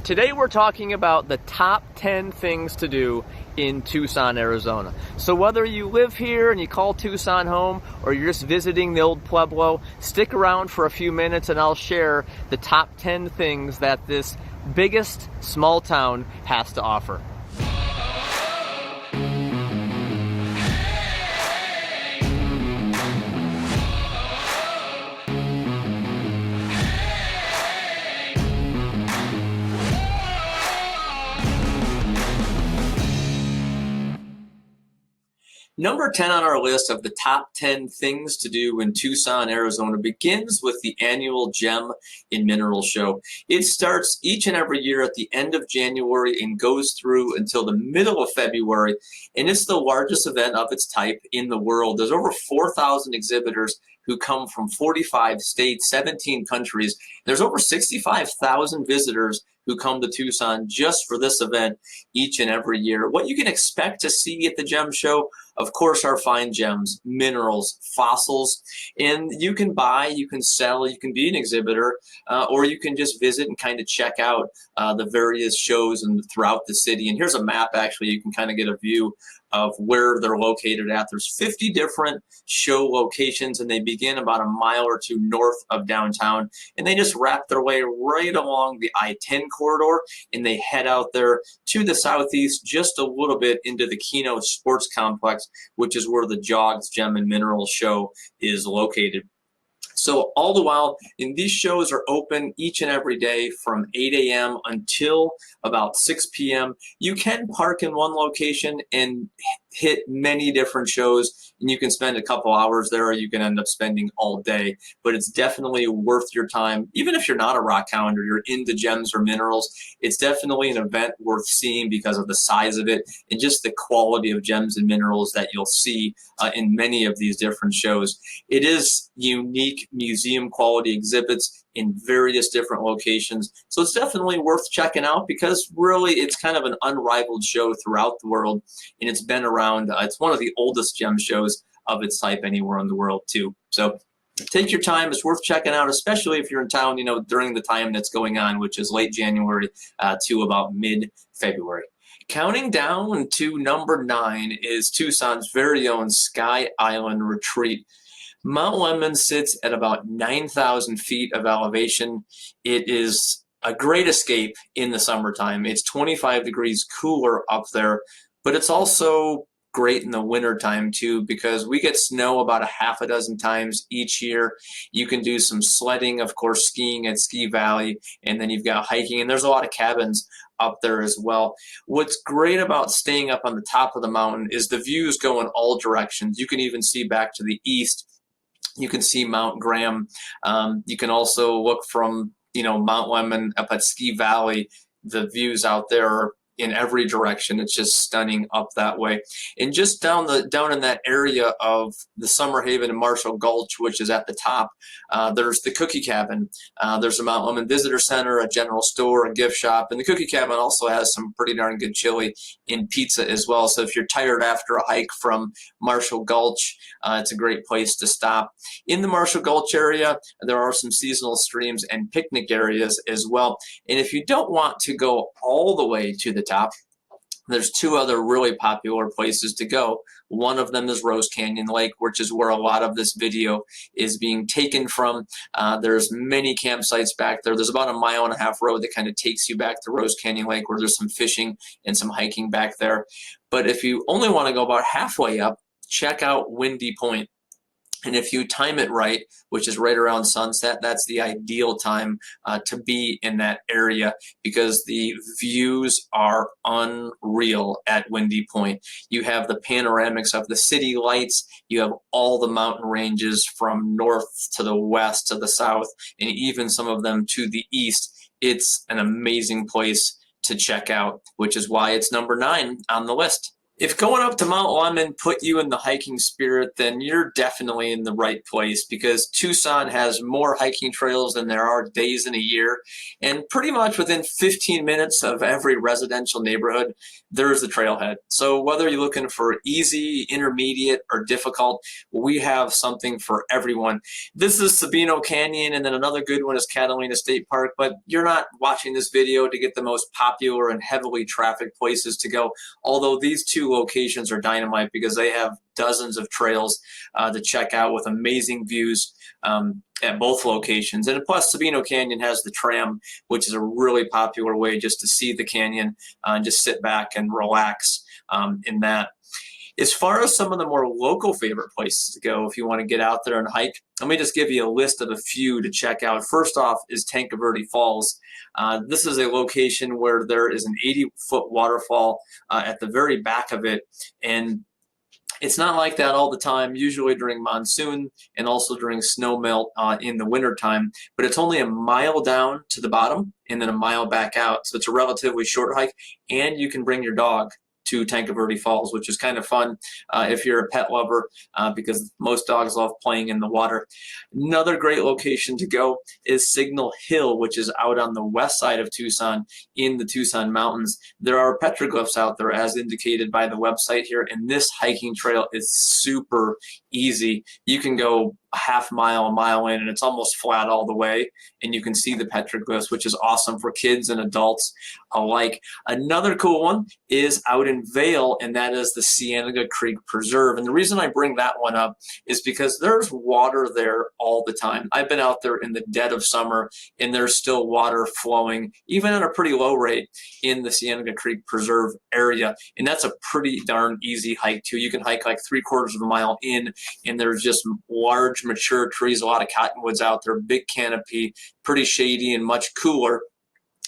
Today we're talking about the top 10 things to do in Tucson, Arizona. So whether you live here and you call Tucson home or you're just visiting the old Pueblo, stick around for a few minutes and I'll share the top 10 things that this biggest small town has to offer. Number 10 on our list of the top 10 things to do in Tucson, Arizona begins with the annual Gem in Mineral Show. It starts each and every year at the end of January and goes through until the middle of February, and it's the largest event of its type in the world. There's over 4,000 exhibitors who come from 45 states, 17 countries. There's over 65,000 visitors who come to Tucson just for this event each and every year. What you can expect to see at the Gem Show, of course, are fine gems, minerals, fossils, and you can buy, you can sell, you can be an exhibitor, or you can just visit and kind of check out the various shows and throughout the city. And here's a map, actually, you can kind of get a view of where they're located at. There's 50 different show locations, and they begin about a mile or two north of downtown, and they just wrap their way right along the I-10 corridor, and they head out there to the southeast just a little bit into the Keno Sports Complex, which is where the Jogs Gem and Mineral Show is located. So all the while, and these shows are open each and every day from 8 a.m. until about 6 p.m. You can park in one location and hit many different shows, and you can spend a couple hours there, or you can end up spending all day. But it's definitely worth your time. Even if you're not a rock hound or you're into gems or minerals, it's definitely an event worth seeing because of the size of it and just the quality of gems and minerals that you'll see in many of these different shows. It is unique museum quality exhibits in various different locations. So it's definitely worth checking out because really it's kind of an unrivaled show throughout the world, and it's been around. It's one of the oldest gem shows of its type anywhere in the world too. So take your time. It's worth checking out, especially if you're in town, during the time that's going on, which is late January to about mid-February. Counting down to number 9 is Tucson's very own Sky Island Retreat. Mount Lemmon sits at about 9,000 feet of elevation. It is a great escape in the summertime. It's 25 degrees cooler up there, but it's also great in the wintertime too because we get snow about a half a dozen times each year. You can do some sledding, of course, skiing at Ski Valley, and then you've got hiking, and there's a lot of cabins up there as well. What's great about staying up on the top of the mountain is the views go in all directions. You can even see back to the east. You can see Mount Graham. You can also look from, Mount Lemmon up at Ski Valley. The views out there are in every direction. It's just stunning up that way. And just down in that area of the Summer Haven and Marshall Gulch, which is at the top, there's the Cookie Cabin. There's a Mount Lemmon Visitor Center, a general store, a gift shop, and the Cookie Cabin also has some pretty darn good chili and pizza as well. So if you're tired after a hike from Marshall Gulch, it's a great place to stop. In the Marshall Gulch area, there are some seasonal streams and picnic areas as well. And if you don't want to go all the way to the top, there's 2 other really popular places to go. One of them is Rose Canyon Lake, which is where a lot of this video is being taken from. There's many campsites back there. There's about a 1.5 mile road that kind of takes you back to Rose Canyon Lake, where there's some fishing and some hiking back there. But if you only want to go about halfway up, check out Windy Point. And if you time it right, which is right around sunset, that's the ideal time to be in that area because the views are unreal at Windy Point. You have the panoramics of the city lights. You have all the mountain ranges from north to the west to the south, and even some of them to the east. It's an amazing place to check out, which is why it's number 9 on the list. If going up to Mount Lemmon put you in the hiking spirit, then you're definitely in the right place, because Tucson has more hiking trails than there are days in a year. And pretty much within 15 minutes of every residential neighborhood, there's a trailhead. So whether you're looking for easy, intermediate, or difficult, we have something for everyone. This is Sabino Canyon, and then another good one is Catalina State Park, but you're not watching this video to get the most popular and heavily trafficked places to go. Although these two locations are dynamite because they have dozens of trails to check out with amazing views at both locations. And plus, Sabino Canyon has the tram, which is a really popular way just to see the canyon and just sit back and relax in that. As far as some of the more local favorite places to go if you want to get out there and hike, let me just give you a list of a few to check out. First off is Tanque Verde Falls. This is a location where there is an 80-foot waterfall at the very back of it, and it's not like that all the time, usually during monsoon and also during snow melt in the wintertime, but it's only a mile down to the bottom and then a mile back out. So it's a relatively short hike, and you can bring your dog to Tanque Verde Falls, which is kind of fun if you're a pet lover, because most dogs love playing in the water. Another great location to go is Signal Hill, which is out on the west side of Tucson in the Tucson Mountains. There are petroglyphs out there as indicated by the website here, and this hiking trail is super easy. You can go a half mile, a mile in, and it's almost flat all the way, and you can see the petroglyphs, which is awesome for kids and adults alike. Another cool one is out in Vail, and that is the Cienega Creek Preserve. And the reason I bring that one up is because there's water there all the time. I've been out there in the dead of summer, and there's still water flowing, even at a pretty low rate, in the Cienega Creek Preserve area. And that's a pretty darn easy hike too. You can hike like 3/4 of a mile in, and there's just large mature trees, a lot of cottonwoods out there, big canopy, pretty shady and much cooler.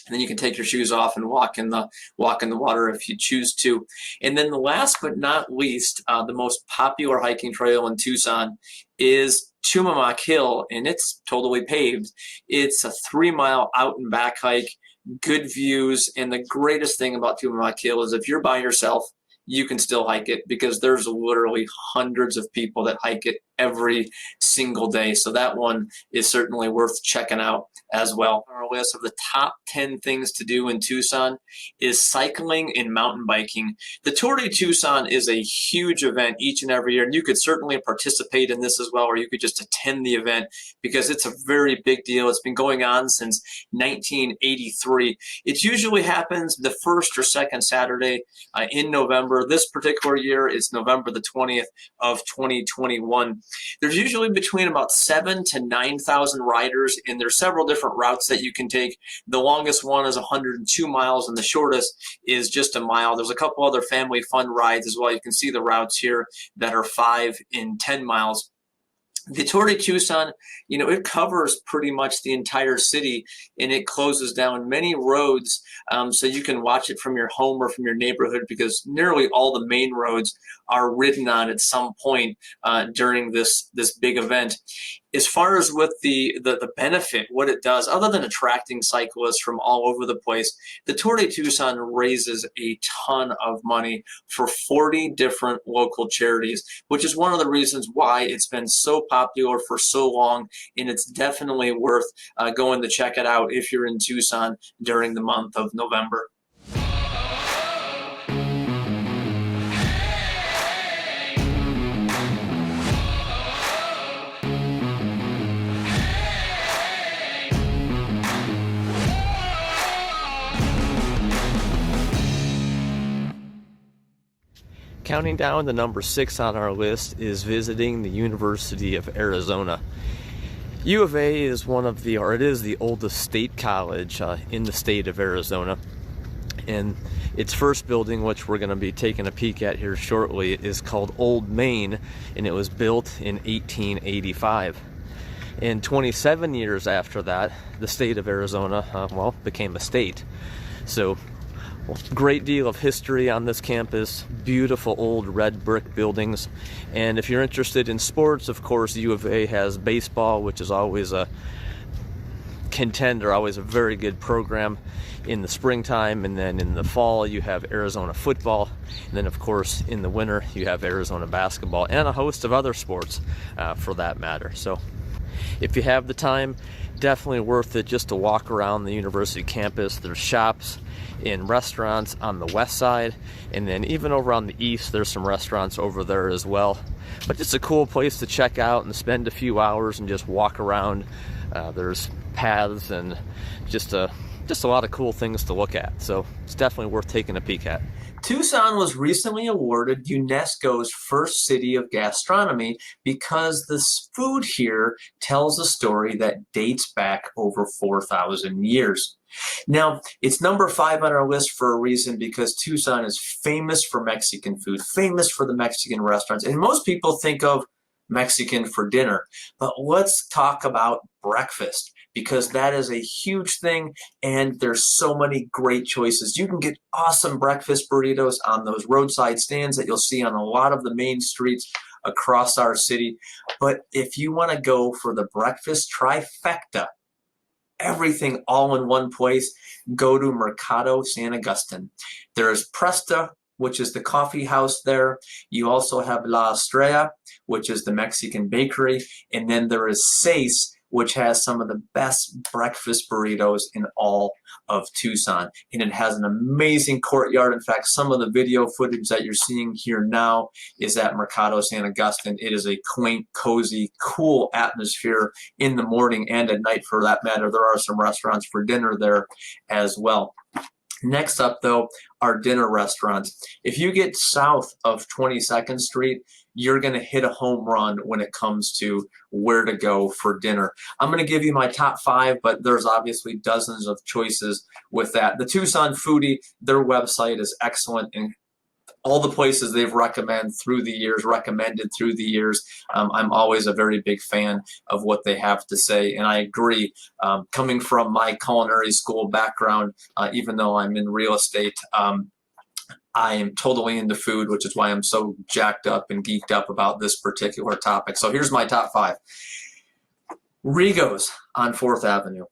And then you can take your shoes off and walk in the water if you choose to. And then the last but not least, the most popular hiking trail in Tucson is Tumamoc Hill, and it's totally paved. It's a 3-mile out and back hike, good views, and the greatest thing about Tumamoc Hill is if you're by yourself, you can still hike it, because there's literally hundreds of people that hike it every single day. So that one is certainly worth checking out as well. On our list of the top 10 things to do in Tucson is cycling and mountain biking. The Tour de Tucson is a huge event each and every year, and you could certainly participate in this as well, or you could just attend the event because it's a very big deal. It's been going on since 1983. It usually happens the first or second Saturday in November. This particular year is November the 20th of 2021. There's usually between about 7,000 to 9,000 riders, and there's several different routes that you can take. The longest one is 102 miles, and the shortest is just a mile. There's a couple other family fun rides as well. You can see the routes here that are 5 and 10 miles. The Tour de Tucson, it covers pretty much the entire city, and it closes down many roads, so you can watch it from your home or from your neighborhood, because nearly all the main roads are ridden on at some point during this big event. As far as with the benefit, what it does, other than attracting cyclists from all over the place, the Tour de Tucson raises a ton of money for 40 different local charities, which is one of the reasons why it's been so popular for so long, and it's definitely worth going to check it out if you're in Tucson during the month of November. Counting down, the number 6 on our list is visiting the University of Arizona. U of A is it is the oldest state college in the state of Arizona. And its first building, which we're going to be taking a peek at here shortly, is called Old Main, and it was built in 1885. And 27 years after that, the state of Arizona, became a state. So, great deal of history on this campus, beautiful old red brick buildings. And if you're interested in sports, of course, U of A has baseball, which is always a contender, always a very good program in the springtime, and then in the fall you have Arizona football, and then of course in the winter you have Arizona basketball and a host of other sports for that matter. So if you have the time, definitely worth it just to walk around the university campus. There's shops and restaurants on the west side, and then even over on the east there's some restaurants over there as well. But just a cool place to check out and spend a few hours and just walk around. There's paths and just a lot of cool things to look at. So it's definitely worth taking a peek at. Tucson was recently awarded UNESCO's first city of gastronomy because the food here tells a story that dates back over 4,000 years. Now, it's number 5 on our list for a reason, because Tucson is famous for Mexican food, famous for the Mexican restaurants, and most people think of Mexican for dinner. But let's talk about breakfast, because that is a huge thing, and there's so many great choices. You can get awesome breakfast burritos on those roadside stands that you'll see on a lot of the main streets across our city. But if you want to go for the breakfast trifecta, everything all in one place, go to Mercado San Agustin. There's Presta, which is the coffee house there. You also have La Estrella, which is the Mexican bakery. And then there is Seis, which has some of the best breakfast burritos in all of Tucson. And it has an amazing courtyard. In fact, some of the video footage that you're seeing here now is at Mercado San Agustin. It is a quaint, cozy, cool atmosphere in the morning and at night for that matter. There are some restaurants for dinner there as well. Next up, though, are dinner restaurants. If you get south of 22nd Street, you're going to hit a home run when it comes to where to go for dinner. I'm going to give you my top 5, but there's obviously dozens of choices with that. The Tucson Foodie, their website is excellent, and all the places they've recommended through the years, I'm always a very big fan of what they have to say. And I agree, coming from my culinary school background, even though I'm in real estate, I am totally into food, which is why I'm so jacked up and geeked up about this particular topic. So here's my top 5. Rigo's on 4th Avenue.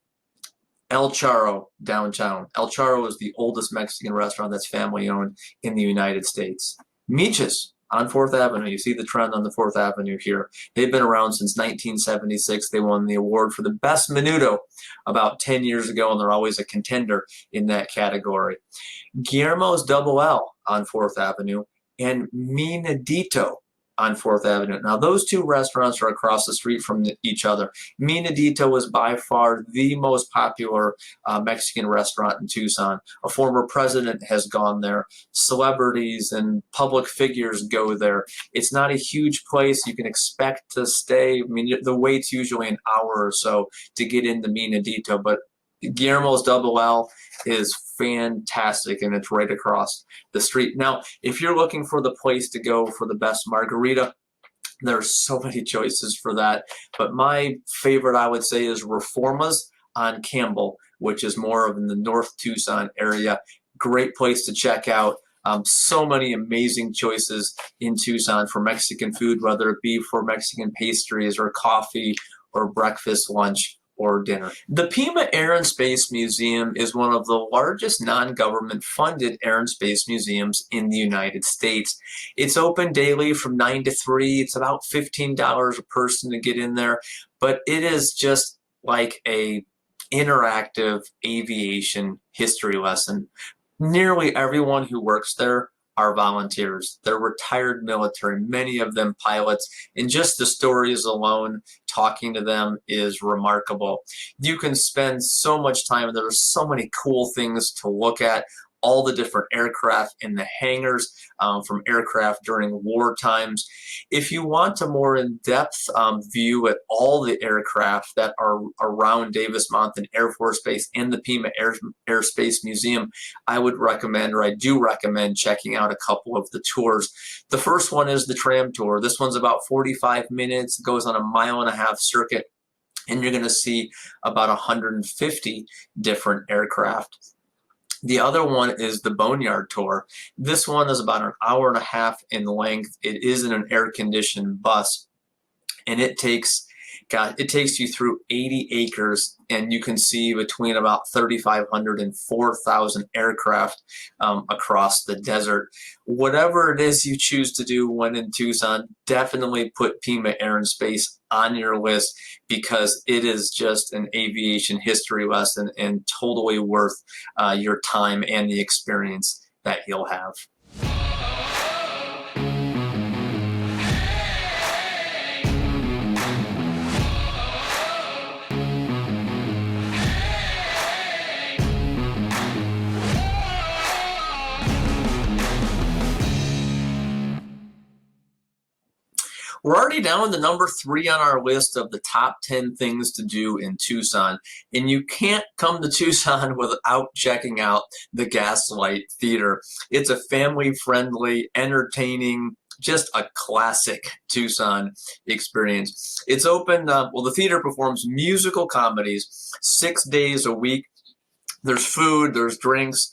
El Charro downtown. El Charro is the oldest Mexican restaurant that's family owned in the United States. Miches on 4th Avenue. You see the trend on the 4th Avenue here. They've been around since 1976. They won the award for the best menudo about 10 years ago, and they're always a contender in that category. Guillermo's Double L on 4th Avenue and Minadito on 4th Avenue. Now, those two restaurants are across the street from each other. Minadito is by far the most popular Mexican restaurant in Tucson. A former president has gone there. Celebrities and public figures go there. It's not a huge place. You can expect to stay. I mean, the wait's usually an hour or so to get into Minadito, but Guillermo's Double L is fantastic, and it's right across the street. Now, if you're looking for the place to go for the best margarita, there's so many choices for that. But my favorite, I would say, is Reformas on Campbell, which is more of in the North Tucson area. Great place to check out. So many amazing choices in Tucson for Mexican food, whether it be for Mexican pastries or coffee or breakfast, lunch, or dinner. The Pima Air and Space Museum is one of the largest non-government funded air and space museums in the United States. It's open daily from 9 to 3. It's about $15 a person to get in there, but it is just like a interactive aviation history lesson. Nearly everyone who works there are volunteers. They're retired military, many of them pilots, and just the stories alone, talking to them is remarkable. You can spend so much time. There are so many cool things to look at. All the different aircraft in the hangars, from aircraft during war times. If you want a more in-depth view at all the aircraft that are around Davis-Monthan Air Force Base and the Pima Air Space Museum, I would recommend, or I do recommend, checking out a couple of the tours. The first one is the tram tour. This one's about 45 minutes. It goes on a 1.5 mile circuit, and you're going to see about 150 different aircraft. The other one is the Boneyard Tour. This one is about 1.5 hours in length. It is in an air-conditioned bus, and it takes God, it takes you through 80 acres, and you can see between about 3,500 and 4,000 aircraft across the desert. Whatever it is you choose to do when in Tucson, definitely put Pima Air and Space on your list, because it is just an aviation history lesson and totally worth your time and the experience that you'll have. We're already down to number 3 on our list of the top 10 things to do in Tucson. And you can't come to Tucson without checking out the Gaslight Theater. It's a family-friendly, entertaining, just a classic Tucson experience. It's open, the theater performs musical comedies 6 days a week. There's food, there's drinks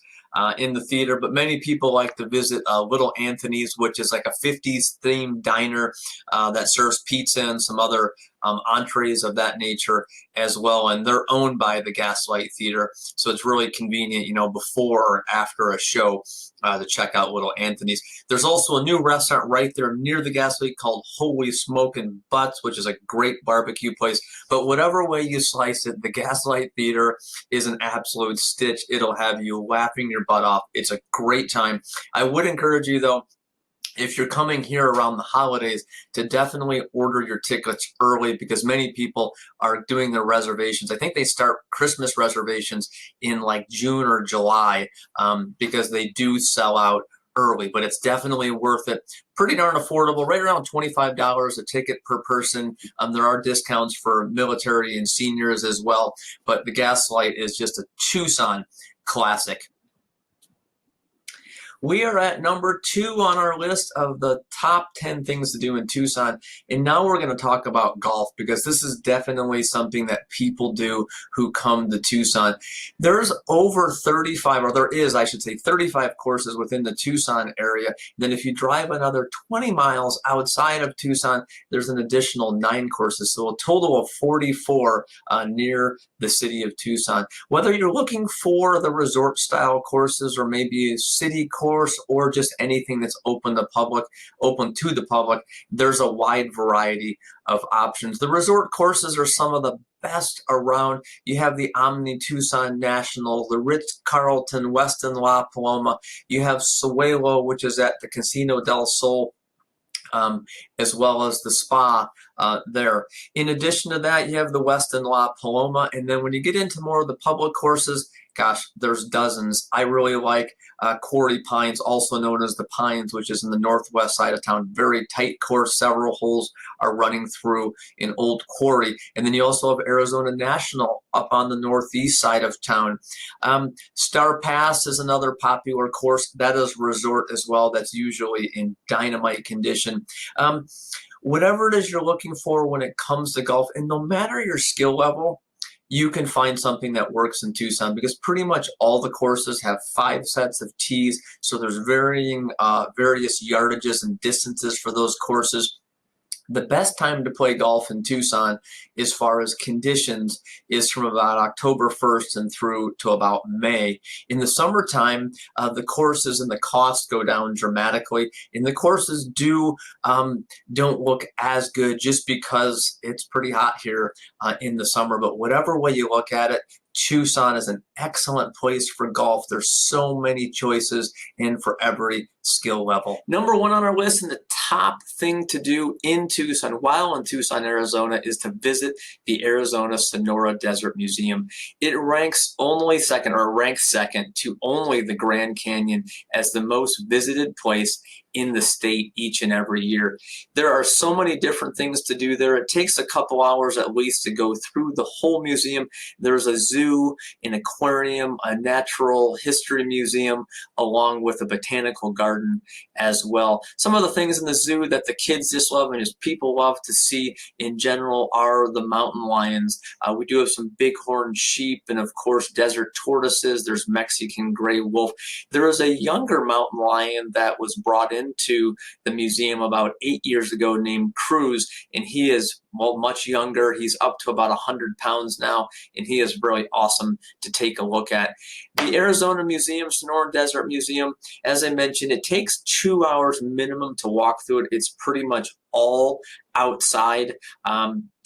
in the theater, but many people like to visit Little Anthony's, which is like a 50s themed diner that serves pizza and some other entrees of that nature as well. And they're owned by the Gaslight Theater, so it's really convenient, before or after a show to check out Little Anthony's. There's also a new restaurant right there near the Gaslight called Holy Smokin' Butts, which is a great barbecue place. But whatever way you slice it, the Gaslight Theater is an absolute stitch. It'll have you laughing your butt off. It's a great time. I would encourage you, though, if you're coming here around the holidays, to definitely order your tickets early, because many people are doing their reservations. I think they start Christmas reservations in like June or July because they do sell out early, but it's definitely worth it. Pretty darn affordable, right around $25 a ticket per person. There are discounts for military and seniors as well, but the Gaslight is just a Tucson classic. We are at number 2 on our list of the top 10 things to do in Tucson. And now we're going to talk about golf, because this is definitely something that people do who come to Tucson. There's over 35, or there is, I should say, 35 courses within the Tucson area. Then if you drive another 20 miles outside of Tucson, there's an additional 9 courses. So a total of 44 near the city of Tucson. Whether you're looking for the resort style courses, or maybe a city course, or just anything that's open to the public, there's a wide variety of options. The resort courses are some of the best around. You have the Omni Tucson National, the Ritz-Carlton Westin La Paloma. You have Suelo, which is at the Casino del Sol, as well as the spa there. In addition to that, you have the Westin La Paloma, and then when you get into more of the public courses, gosh, there's dozens. I really like Quarry Pines, also known as the Pines, which is in the northwest side of town. Very tight course. Several holes are running through an old quarry. And then you also have Arizona National up on the northeast side of town. Star Pass is another popular course. That is resort as well. That's usually in dynamite condition. Whatever it is you're looking for when it comes to golf, and no matter your skill level, you can find something that works in Tucson, because pretty much all the courses have 5 sets of tees. So there's varying various yardages and distances for those courses. The best time to play golf in Tucson, as far as conditions, is from about October 1st and through to about May. In the summertime, the courses and the costs go down dramatically, and the courses don't look as good just because it's pretty hot here in the summer. But whatever way you look at it, Tucson is an excellent place for golf. There's so many choices, and for every skill level. Number 1 on our list, and the top thing to do in Tucson, while in Tucson, Arizona, is to visit the Arizona Sonora Desert Museum. It ranks second to only the Grand Canyon as the most visited place in the state each and every year. There are so many different things to do there. It takes a couple hours at least to go through the whole museum. There's a zoo zoo, an aquarium, a natural history museum, along with a botanical garden as well. Some of the things in the zoo that the kids just love and just people love to see in general are the mountain lions. We do have some bighorn sheep and, of course, desert tortoises. There's Mexican gray wolf. There is a younger mountain lion that was brought into the museum about 8 years ago named Cruz, and he is much younger. He's up to about 100 pounds now, and he is really awesome to take a look at. The Arizona Museum, Sonoran Desert Museum, as I mentioned, it takes 2 hours minimum to walk through it. It's pretty much all outside.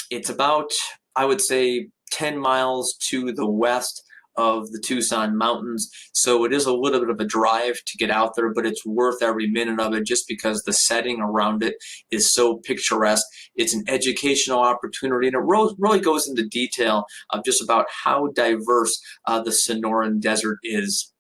It's about, I would say, 10 miles to the west of the Tucson mountains, so it is a little bit of a drive to get out there, but it's worth every minute of it just because the setting around it is so picturesque. It's an educational opportunity, and it really goes into detail of just about how diverse the Sonoran Desert is.